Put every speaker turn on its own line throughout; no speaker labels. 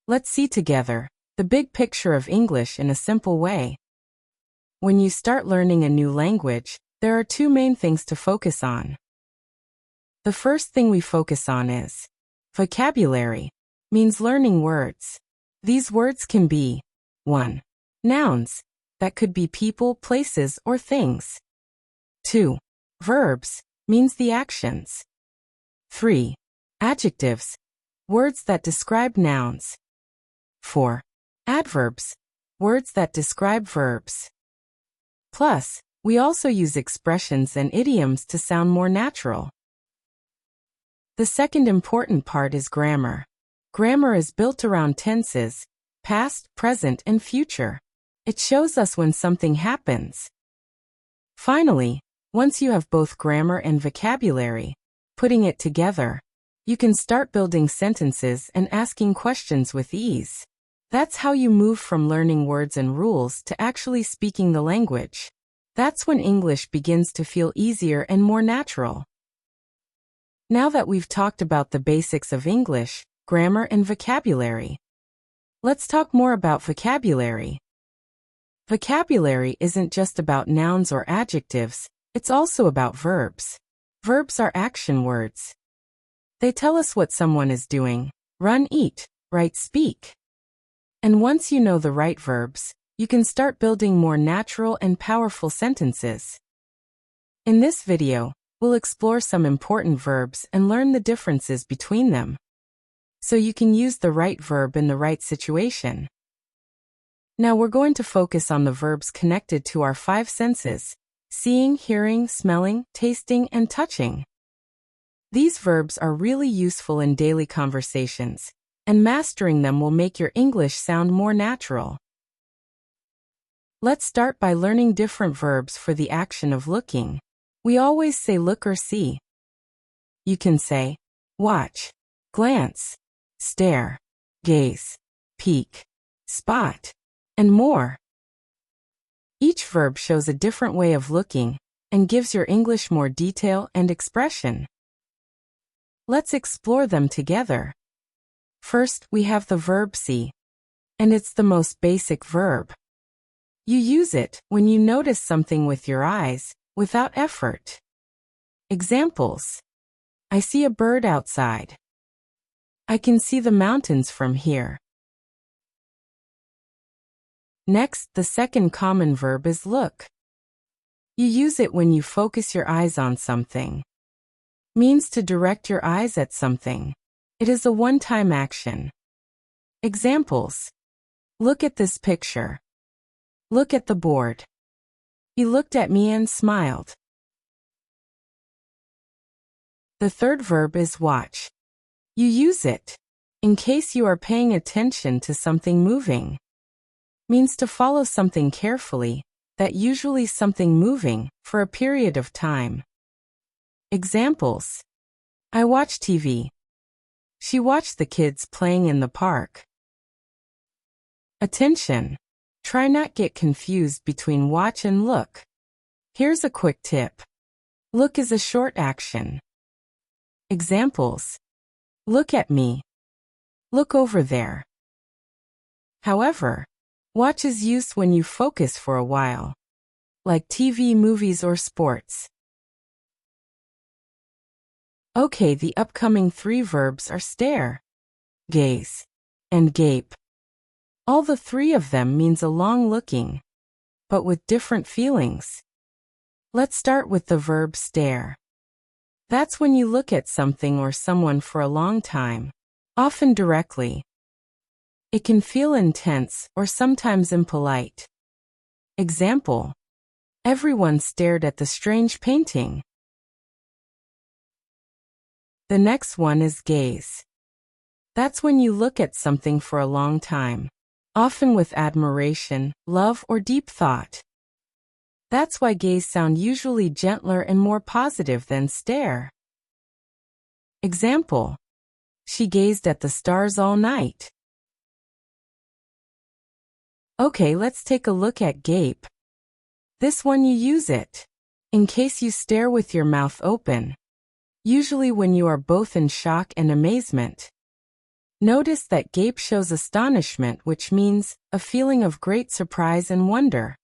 Let's see together the big picture of English in a simple way. When you start learning a new language, there are two main things to focus on. The first thing we focus on is vocabulary, means learning words. These words can be 1. Nouns, that could be people, places, or things. 2. Verbs, means the actions. 3. Adjectives, words that describe nouns. 4. Adverbs, words that describe verbs. Plus, we also use expressions and idioms to sound more natural. The second important part is grammar. Grammar is built around tenses, past, present, and future. It shows us when something happens. Finally, once you have both grammar and vocabulary, putting it together, you can start building sentences and asking questions with ease. That's how you move from learning words and rules to actually speaking the language. That's when English begins to feel easier and more natural. Now that we've talked about the basics of English, grammar, and vocabulary, let's talk more about vocabulary. Vocabulary isn't just about nouns or adjectives, it's also about verbs. Verbs are action words. They tell us what someone is doing: run, eat, write, speak. And once you know the right verbs, you can start building more natural and powerful sentences. In this video, we'll explore some important verbs and learn the differences between them, so you can use the right verb in the right situation. Now we're going to focus on the verbs connected to our 5 senses: seeing, hearing, smelling, tasting, and touching. These verbs are really useful in daily conversations, and mastering them will make your English sound more natural. Let's start by learning different verbs for the action of looking. We always say look or see. You can say watch, glance, stare, gaze, peek, spot, and more. Each verb shows a different way of looking and gives your English more detail and expression. Let's explore them together. First, we have the verb see, and it's the most basic verb. You use it when you notice something with your eyes, without effort. Examples: I see a bird outside. I can see the mountains from here. Next, the second common verb is look. You use it when you focus your eyes on something. Means to direct your eyes at something. It is a one-time action. Examples: look at this picture. Look at the board. He looked at me and smiled. The third verb is watch. You use it in case you are paying attention to something moving. Means to follow something carefully, that usually something moving, for a period of time. Examples: I watch TV. She watched the kids playing in the park. Attention! Try not get confused between watch and look. Here's a quick tip. Look is a short action. Examples: look at me. Look over there. However, watch is used when you focus for a while, like TV, movies, or sports. Okay, the upcoming 3 verbs are stare, gaze, and gape. All the 3 of them means a long looking, but with different feelings. Let's start with the verb stare. That's when you look at something or someone for a long time, often directly. It can feel intense or sometimes impolite. Example: everyone stared at the strange painting. The next one is gaze. That's when you look at something for a long time, often with admiration, love, or deep thought. That's why gaze sound usually gentler and more positive than stare. Example: she gazed at the stars all night. Okay, let's take a look at gape. This one you use it in case you stare with your mouth open, usually when you are both in shock and amazement. Notice that gape shows astonishment, which means a feeling of great surprise and wonder.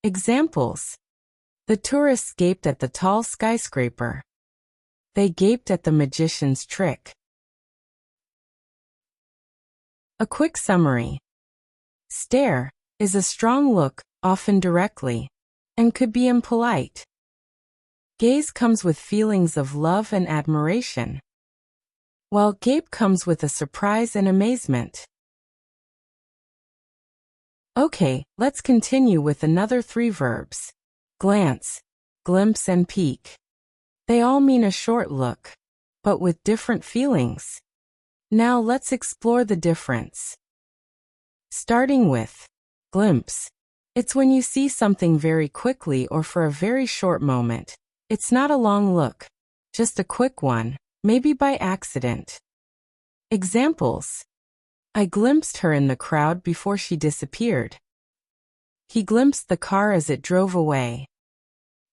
Examples. The tourists gaped at the tall skyscraper. They gaped at the magician's trick. A quick summary. Stare is a strong look, often directly, and could be impolite. Gaze comes with feelings of love and admiration, while gape comes with a surprise and amazement. Okay, let's continue with another 3 verbs. Glance, glimpse, and peek. They all mean a short look, but with different feelings. Now let's explore the difference. Starting with glimpse. It's when you see something very quickly or for a very short moment. It's not a long look, just a quick one, maybe by accident. Examples. I glimpsed her in the crowd before she disappeared. He glimpsed the car as it drove away.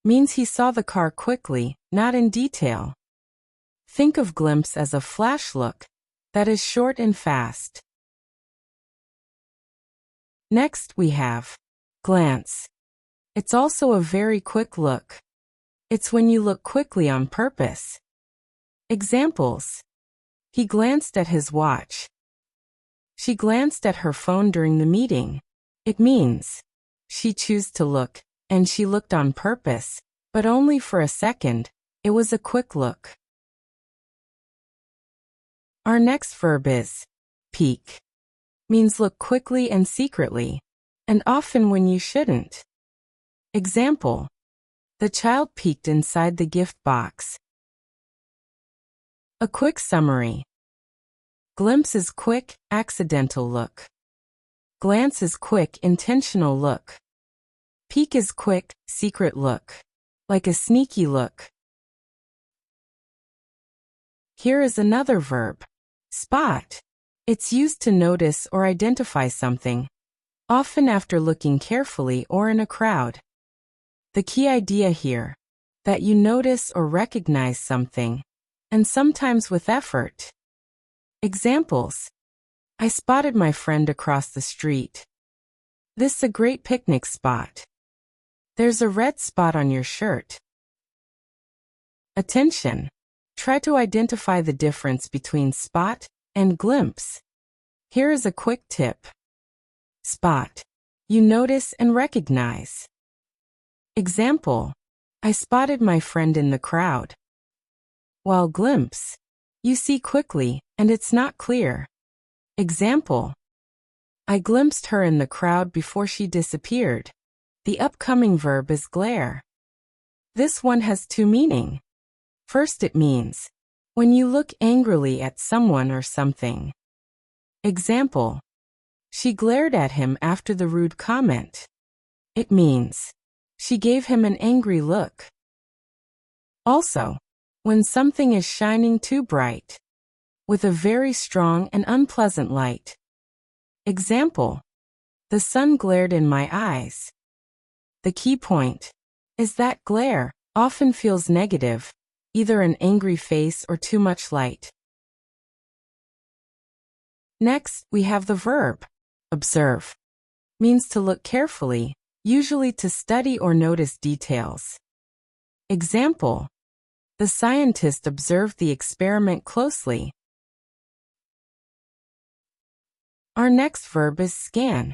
Means he saw the car quickly, not in detail. Think of glimpse as a flash look that is short and fast. Next we have glance. It's also a very quick look. It's when you look quickly on purpose. Examples. He glanced at his watch. She glanced at her phone during the meeting. It means she chose to look, and she looked on purpose, but only for a second. It was a quick look. Our next verb is peek. Means look quickly and secretly, and often when you shouldn't. Example. The child peeked inside the gift box. A quick summary. Glimpse is quick, accidental look. Glance is quick, intentional look. Peek is quick, secret look. Like a sneaky look. Here is another verb. Spot. It's used to notice or identify something, often after looking carefully or in a crowd. The key idea here, that you notice or recognize something, and sometimes with effort. Examples. I spotted my friend across the street. This is a great picnic spot. There's a red spot on your shirt. Attention. Try to identify the difference between spot and glimpse. Here is a quick tip. Spot. You notice and recognize. Example. I spotted my friend in the crowd. While glimpse. You see quickly, and it's not clear. Example. I glimpsed her in the crowd before she disappeared. The upcoming verb is glare. This one has 2 meanings. First, it means when you look angrily at someone or something. Example. She glared at him after the rude comment. It means she gave him an angry look. Also, when something is shining too bright, with a very strong and unpleasant light. Example. The sun glared in my eyes. The key point is that glare often feels negative, either an angry face or too much light. Next, we have the verb observe. Means to look carefully, usually to study or notice details. Example. The scientist observed the experiment closely. Our next verb is scan.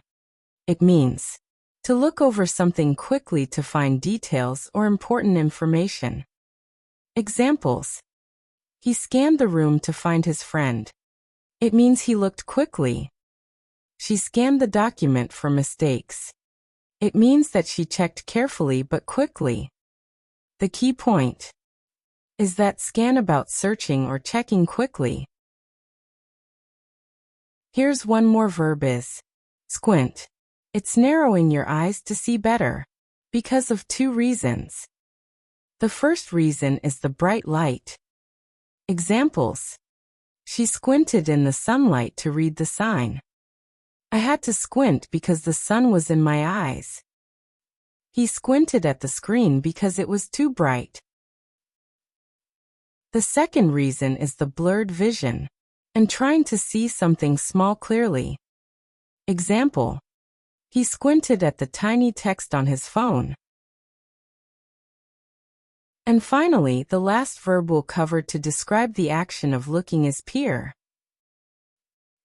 It means to look over something quickly to find details or important information. Examples. He scanned the room to find his friend. It means he looked quickly. She scanned the document for mistakes. It means that she checked carefully but quickly. The key point is that scan about searching or checking quickly. Here's one more verb is squint. It's narrowing your eyes to see better, because of 2 reasons. The first reason is the bright light. Examples. She squinted in the sunlight to read the sign. I had to squint because the sun was in my eyes. He squinted at the screen because it was too bright. The second reason is the blurred vision. and trying to see something small clearly. Example: he squinted at the tiny text on his phone. And finally, the last verb we'll cover to describe the action of looking is peer.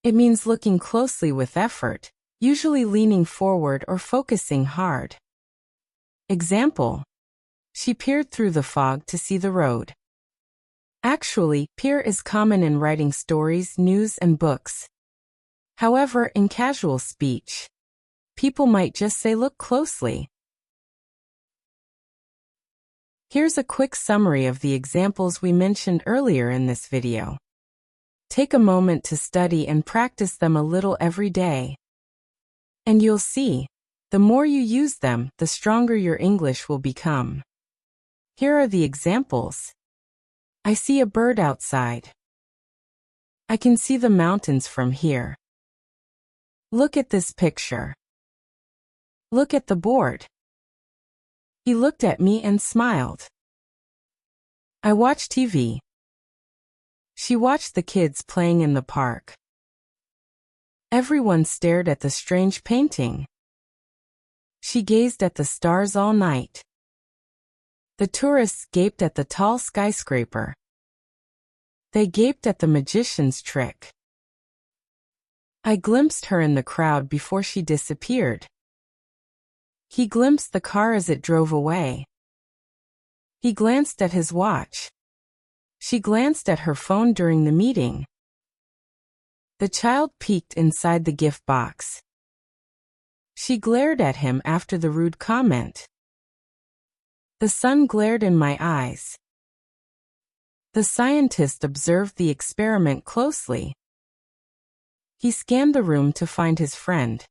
It means looking closely with effort, usually leaning forward or focusing hard. Example: she peered through the fog to see the road. Actually, peer is common in writing stories, news, and books. However, in casual speech, people might just say look closely. Here's a quick summary of the examples we mentioned earlier in this video. Take a moment to study and practice them a little every day. And you'll see, the more you use them, the stronger your English will become. Here are the examples. I see a bird outside. I can see the mountains from here. Look at this picture. Look at the board. He looked at me and smiled. I watch TV. She watched the kids playing in the park. Everyone stared at the strange painting. She gazed at the stars all night. The tourists gaped at the tall skyscraper. They gaped at the magician's trick. I glimpsed her in the crowd before she disappeared. He glimpsed the car as it drove away. He glanced at his watch. She glanced at her phone during the meeting. The child peeked inside the gift box. She glared at him after the rude comment. The sun glared in my eyes. The scientist observed the experiment closely. He scanned the room to find his friend.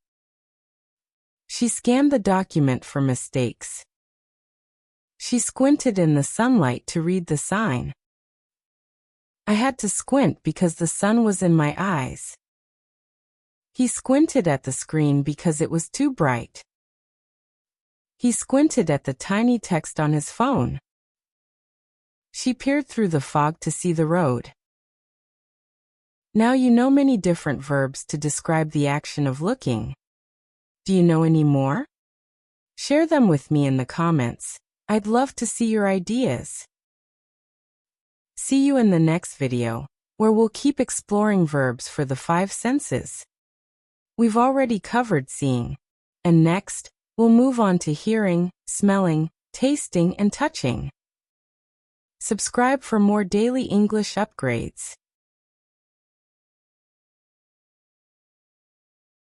She scanned the document for mistakes. She squinted in the sunlight to read the sign. I had to squint because the sun was in my eyes. He squinted at the screen because it was too bright. He squinted at the tiny text on his phone. She peered through the fog to see the road. Now you know many different verbs to describe the action of looking. Do you know any more? Share them with me in the comments. I'd love to see your ideas. See you in the next video, where we'll keep exploring verbs for the 5 senses. We've already covered seeing, and next, we'll move on to hearing, smelling, tasting, and touching. Subscribe for more daily English upgrades.